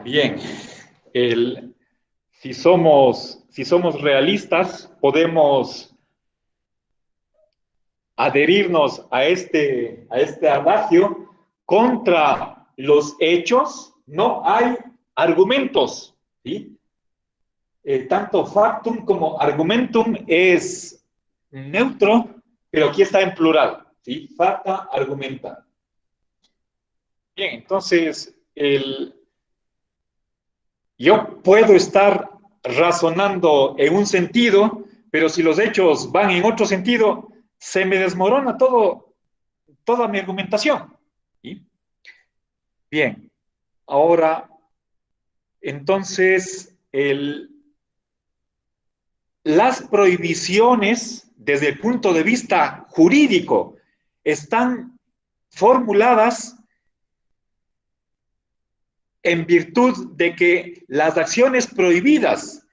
Bien, el, si somos realistas, podemos adherirnos a este adagio: contra los hechos no hay argumentos, ¿sí? Tanto factum como argumentum es neutro, pero aquí está en plural, ¿sí? Facta, argumenta. Bien, entonces, yo puedo estar razonando en un sentido, pero si los hechos van en otro sentido, se me desmorona toda mi argumentación. ¿Sí? Bien, ahora, entonces, las prohibiciones desde el punto de vista jurídico están formuladas en virtud de que las acciones prohibidas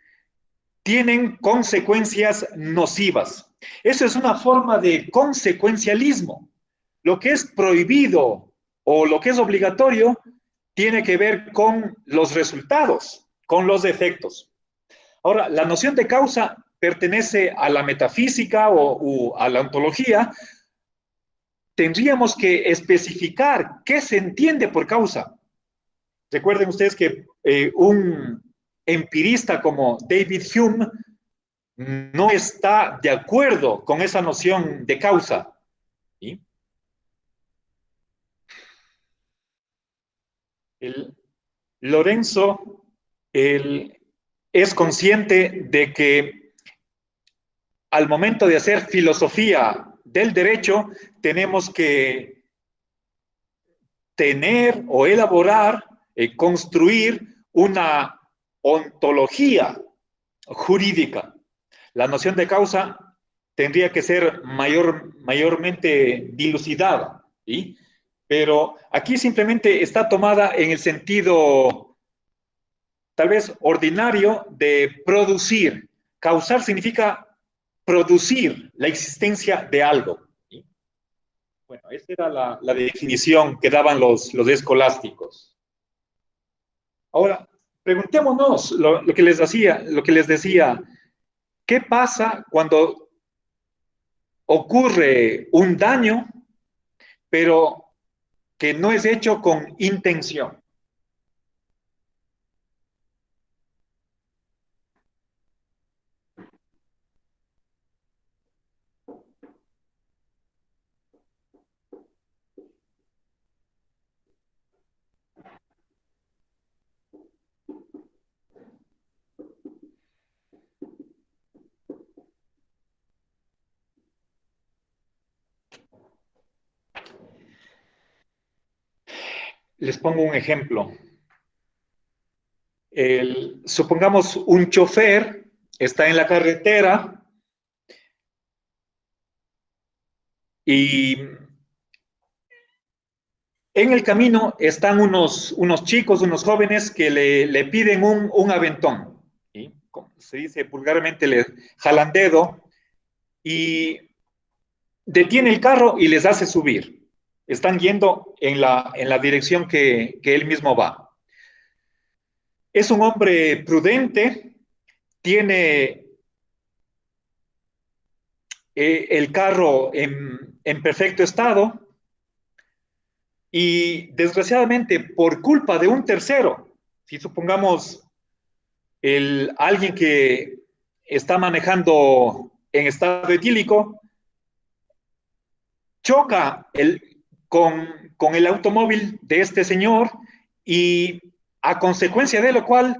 tienen consecuencias nocivas. Eso es una forma de consecuencialismo. Lo que es prohibido o lo que es obligatorio tiene que ver con los resultados, con los efectos. Ahora, la noción de causa pertenece a la metafísica o a la ontología. Tendríamos que especificar qué se entiende por causa. Recuerden ustedes que un empirista como David Hume no está de acuerdo con esa noción de causa. ¿Sí? Lorenzo es consciente de que al momento de hacer filosofía del derecho tenemos que tener o elaborar, construir una ontología jurídica. La noción de causa tendría que ser mayormente dilucidada, ¿sí? Pero aquí simplemente está tomada en el sentido tal vez ordinario de producir. Causar significa producir la existencia de algo. ¿Sí? Bueno, esa era la definición que daban los escolásticos. Ahora, preguntémonos lo que les decía, ¿qué pasa cuando ocurre un daño, pero que no es hecho con intención? Les pongo un ejemplo. Supongamos un chofer está en la carretera y en el camino están unos chicos, unos jóvenes que le piden un aventón. ¿Sí? Como se dice vulgarmente, le jalan dedo y detiene el carro y les hace subir. Están yendo en la dirección que él mismo va. Es un hombre prudente, tiene el carro en perfecto estado y desgraciadamente por culpa de un tercero, si supongamos alguien que está manejando en estado etílico, choca con el automóvil de este señor y a consecuencia de lo cual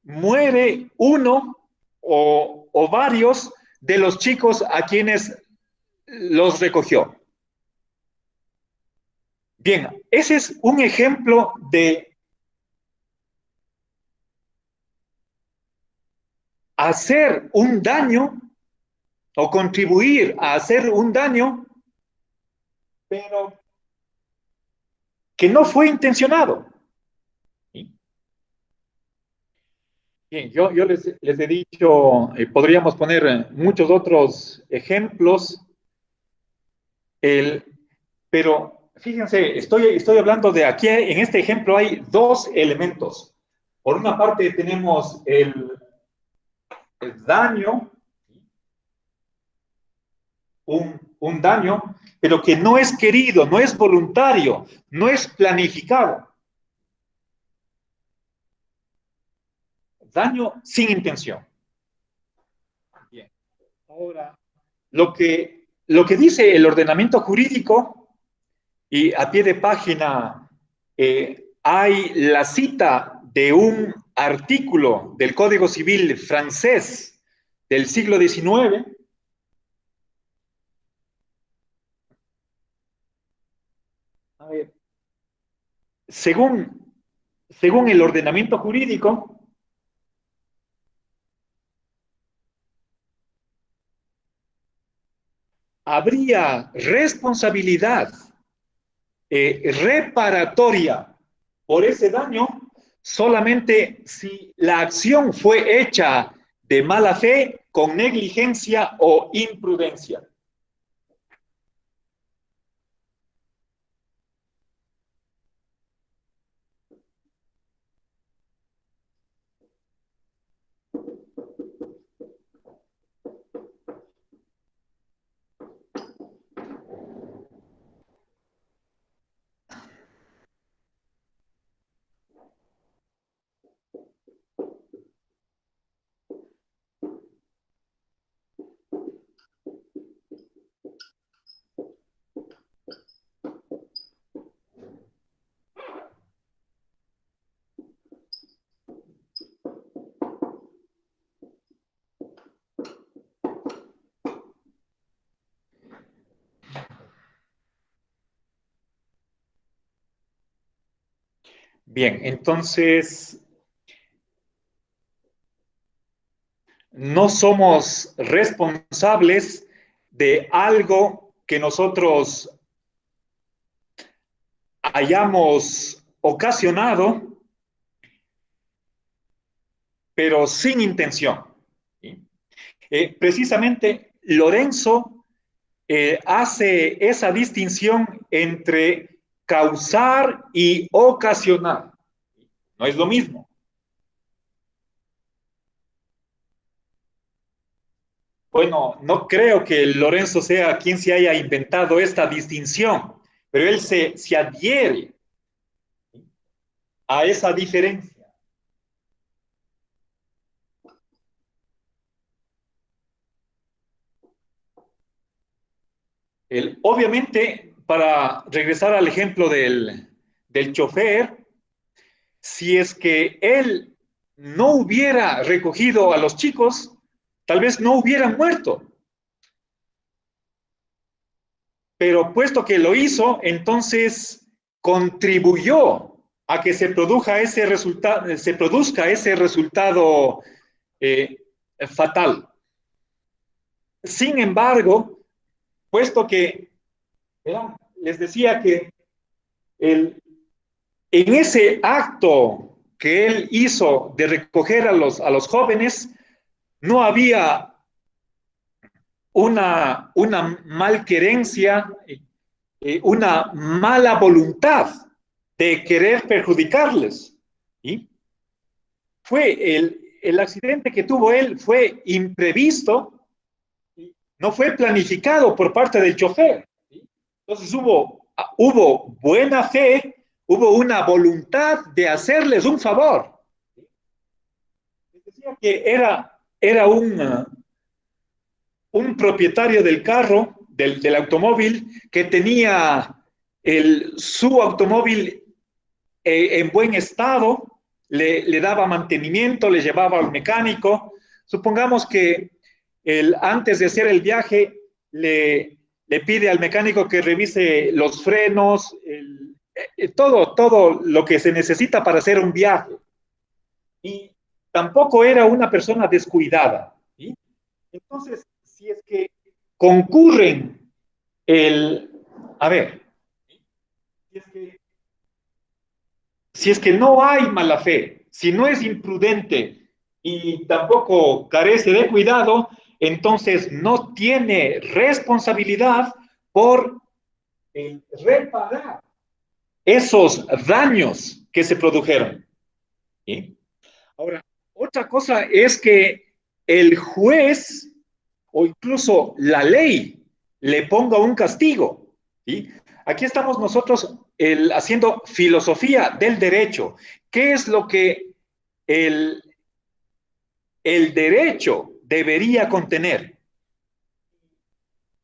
muere uno o varios de los chicos a quienes los recogió. Bien, ese es un ejemplo de hacer un daño o contribuir a hacer un daño, pero que no fue intencionado. ¿Sí? Bien, yo les he dicho, podríamos poner muchos otros ejemplos, pero Fíjense, estoy hablando de aquí, en este ejemplo hay dos elementos. Por una parte tenemos el daño, un daño, pero que no es querido, no es voluntario, no es planificado. Daño sin intención. Bien. Ahora, lo que dice el ordenamiento jurídico, y a pie de página hay la cita de un artículo del Código Civil francés del siglo XIX. A ver, según, según el ordenamiento jurídico, habría responsabilidad reparatoria por ese daño solamente si la acción fue hecha de mala fe, con negligencia o imprudencia. Bien, entonces no somos responsables de algo que nosotros hayamos ocasionado, pero sin intención. ¿Sí? Precisamente Lorenzo hace esa distinción entre causar y ocasionar. No es lo mismo. Bueno, no creo que Lorenzo sea quien se haya inventado esta distinción, pero él se adhiere a esa diferencia. Obviamente, para regresar al ejemplo del chofer, si es que él no hubiera recogido a los chicos, tal vez no hubieran muerto. Pero puesto que lo hizo, entonces contribuyó a que se produzca ese resultado eh, fatal. Sin embargo, puesto que les decía que el, en ese acto que él hizo de recoger a los jóvenes, no había una malquerencia, una mala voluntad de querer perjudicarles. ¿Sí? El accidente que tuvo él fue imprevisto, no fue planificado por parte del chofer. ¿Sí? Entonces hubo buena fe, hubo una voluntad de hacerles un favor. Decía que era un propietario del carro, del automóvil, que tenía su automóvil en buen estado, le daba mantenimiento, le llevaba al mecánico. Supongamos que antes de hacer el viaje le pide al mecánico que revise los frenos, todo lo que se necesita para hacer un viaje. Y tampoco era una persona descuidada. ¿Sí? Entonces, si es que concurren el, a ver, si es que, si es que no hay mala fe, si no es imprudente y tampoco carece de cuidado, entonces no tiene responsabilidad por el reparar esos daños que se produjeron. ¿Sí? Ahora, otra cosa es que el juez o incluso la ley le ponga un castigo. ¿Sí? Aquí estamos nosotros haciendo filosofía del derecho. ¿Qué es lo que el, el derecho debería contener?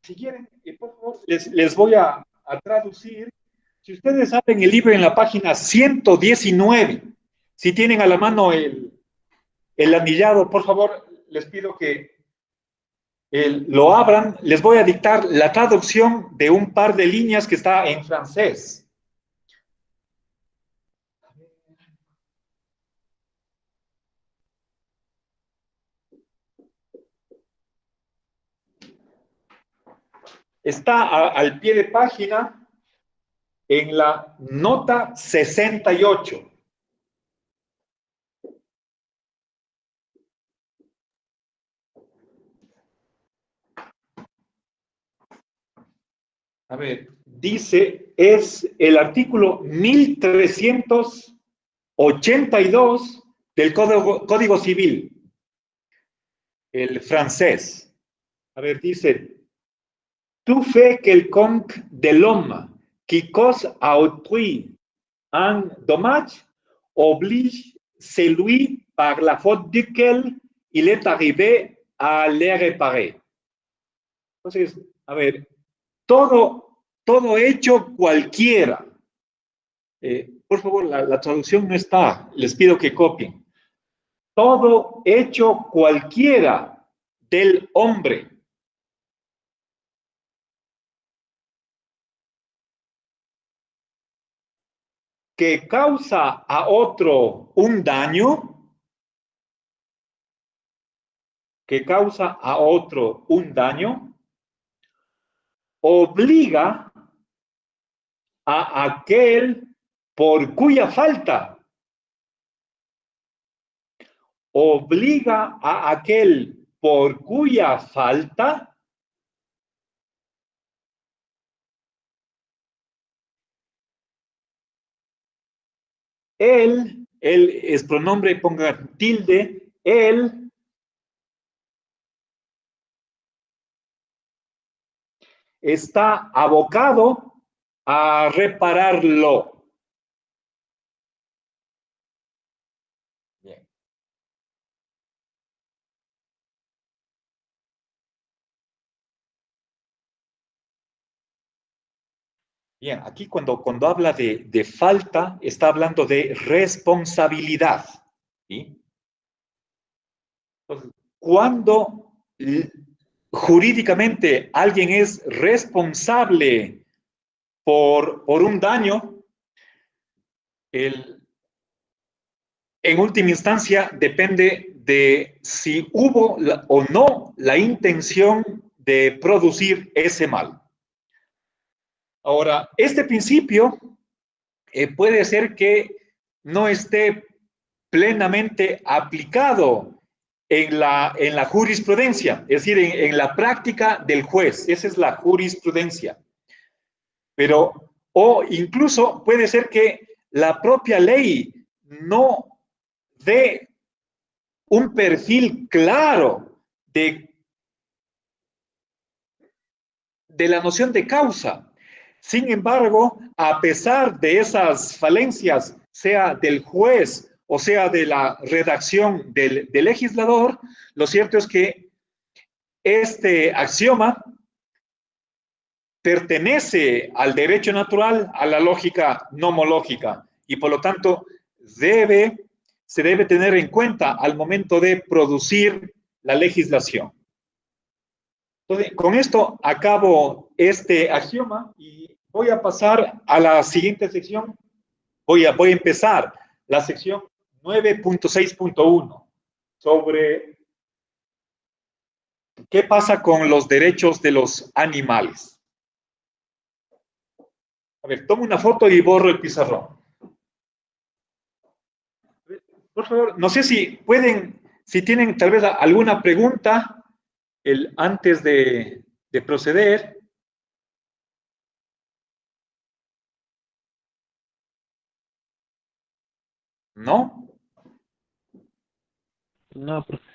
Si quieren, por favor, les voy a traducir. Si ustedes abren el libro en la página 119, si tienen a la mano el anillado, por favor, les pido que lo abran. Les voy a dictar la traducción de un par de líneas que está en francés. Está al pie de página en la nota 68. A ver, dice, es el artículo 1382 del Código Civil, el francés. A ver, dice, tout fait quelconque de l'homme qui cause à autrui un dommage oblige celui par la faute duquel il est arrivé a le réparer. Entonces, a ver, todo hecho cualquiera. Por favor, la traducción no está, les pido que copien. Todo hecho cualquiera del hombre que causa a otro un daño, que causa a otro un daño, obliga a aquel por cuya falta, obliga a aquel por cuya falta, él es pronombre, ponga tilde, él está abocado a repararlo. Bien. Bien, aquí cuando habla de falta, está hablando de responsabilidad. ¿Sí? Entonces, cuando jurídicamente alguien es responsable por un daño, el, en última instancia depende de si hubo o no la intención de producir ese mal. Ahora, este principio puede ser que no esté plenamente aplicado en la jurisprudencia, es decir, en la práctica del juez. Esa es la jurisprudencia. Pero, o incluso puede ser que la propia ley no dé un perfil claro de la noción de causa. Sin embargo, a pesar de esas falencias, sea del juez o sea de la redacción del legislador, lo cierto es que este axioma pertenece al derecho natural, a la lógica nomológica, y por lo tanto se debe tener en cuenta al momento de producir la legislación. Entonces, con esto acabo este axioma y voy a pasar a la siguiente sección. Voy a empezar la sección 9.6.1 sobre qué pasa con los derechos de los animales. A ver, tomo una foto y borro el pizarrón. Por favor, no sé si pueden, si tienen tal vez alguna pregunta antes de proceder. ¿No? No, profe.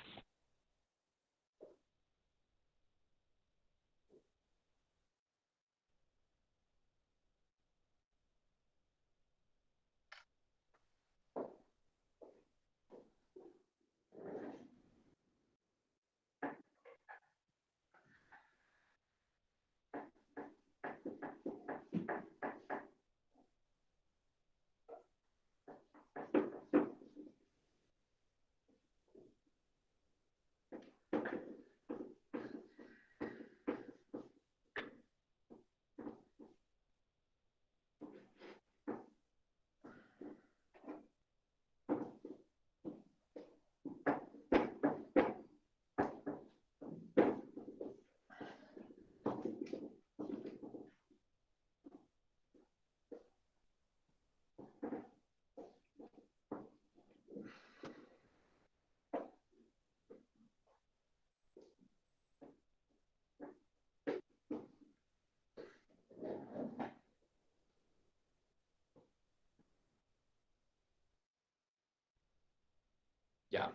Ya.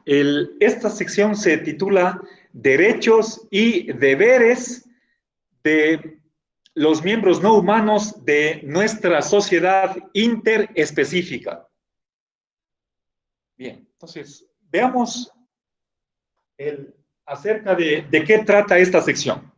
Esta sección se titula Derechos y deberes de los miembros no humanos de nuestra sociedad interespecífica. Bien, entonces veamos acerca de qué trata esta sección.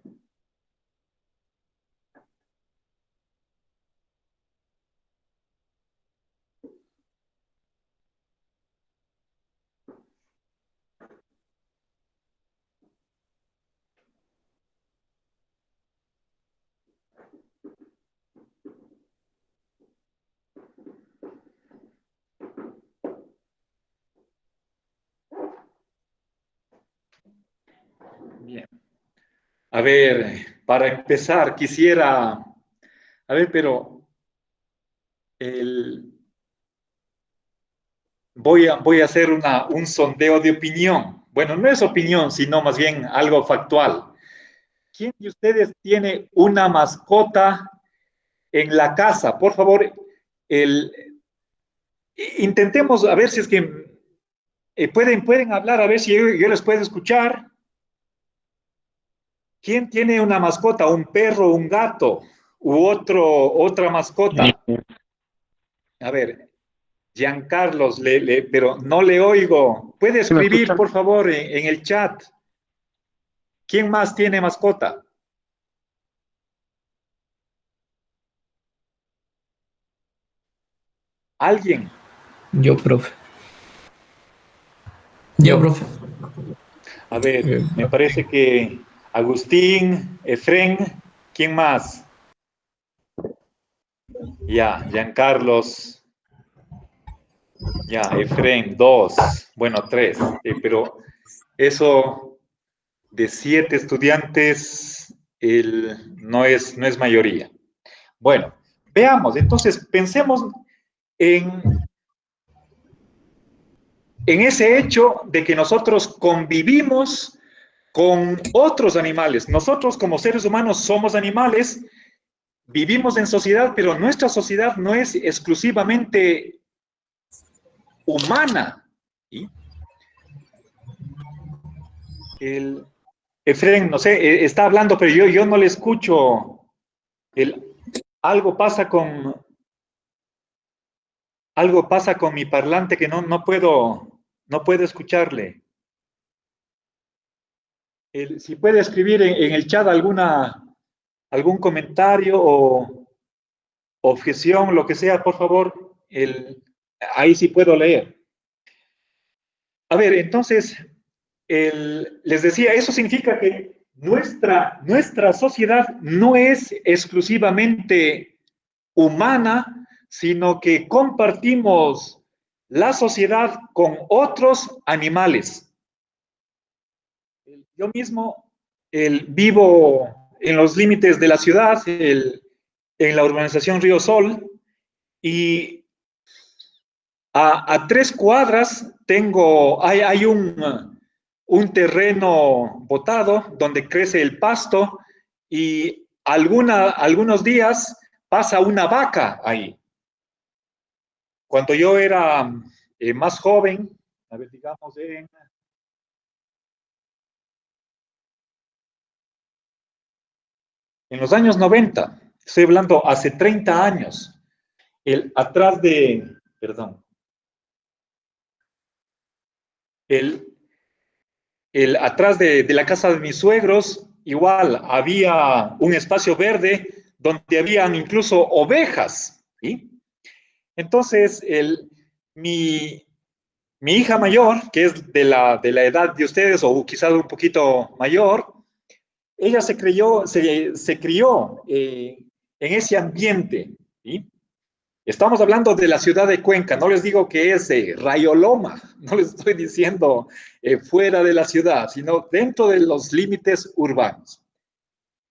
Bien. A ver, para empezar, quisiera, a ver, pero el, voy a hacer un sondeo de opinión. Bueno, no es opinión, sino más bien algo factual. ¿Quién de ustedes tiene una mascota en la casa? Por favor, el, intentemos a ver si es que pueden hablar, a ver si yo les puedo escuchar. ¿Quién tiene una mascota? ¿Un perro, un gato u otra mascota? A ver, Giancarlos, pero no le oigo. ¿Puede ¿Sí me escribir, escuchan? por favor, en el chat? ¿Quién más tiene mascota? ¿Alguien? Yo, profe. Yo. Yo, profe. A ver, me Profe. parece que Agustín, Efren, ¿quién más? Ya, Giancarlos, ya, Efren, dos, bueno, tres, pero eso de 7 estudiantes no es mayoría. Bueno, veamos, entonces pensemos en, en ese hecho de que nosotros convivimos con otros animales. Nosotros como seres humanos somos animales, vivimos en sociedad, pero nuestra sociedad no es exclusivamente humana. ¿Sí? El, Efren, no sé, está hablando, pero yo no le escucho. El, algo pasa con algo pasa con mi parlante que no puedo escucharle. Si puede escribir en el chat algún comentario o objeción, lo que sea, por favor, ahí sí puedo leer. A ver, entonces, les decía, eso significa que nuestra sociedad no es exclusivamente humana, sino que compartimos la sociedad con otros animales. Yo mismo vivo en los límites de la ciudad, en la urbanización Río Sol, y a 3 cuadras hay un terreno botado donde crece el pasto y algunos días pasa una vaca ahí. Cuando yo era más joven, a ver, digamos, en los años 90, estoy hablando hace 30 años, atrás de, perdón, el, atrás de la casa de mis suegros, igual había un espacio verde donde habían incluso ovejas, ¿sí? Entonces, mi, mi hija mayor, que es de la edad de ustedes o quizás un poquito mayor, ella se crió en ese ambiente, ¿sí? Estamos hablando de la ciudad de Cuenca, no les digo que es Rayoloma, no les estoy diciendo fuera de la ciudad, sino dentro de los límites urbanos.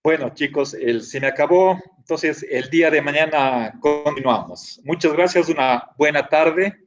Bueno, chicos, se me acabó, entonces el día de mañana continuamos. Muchas gracias, una buena tarde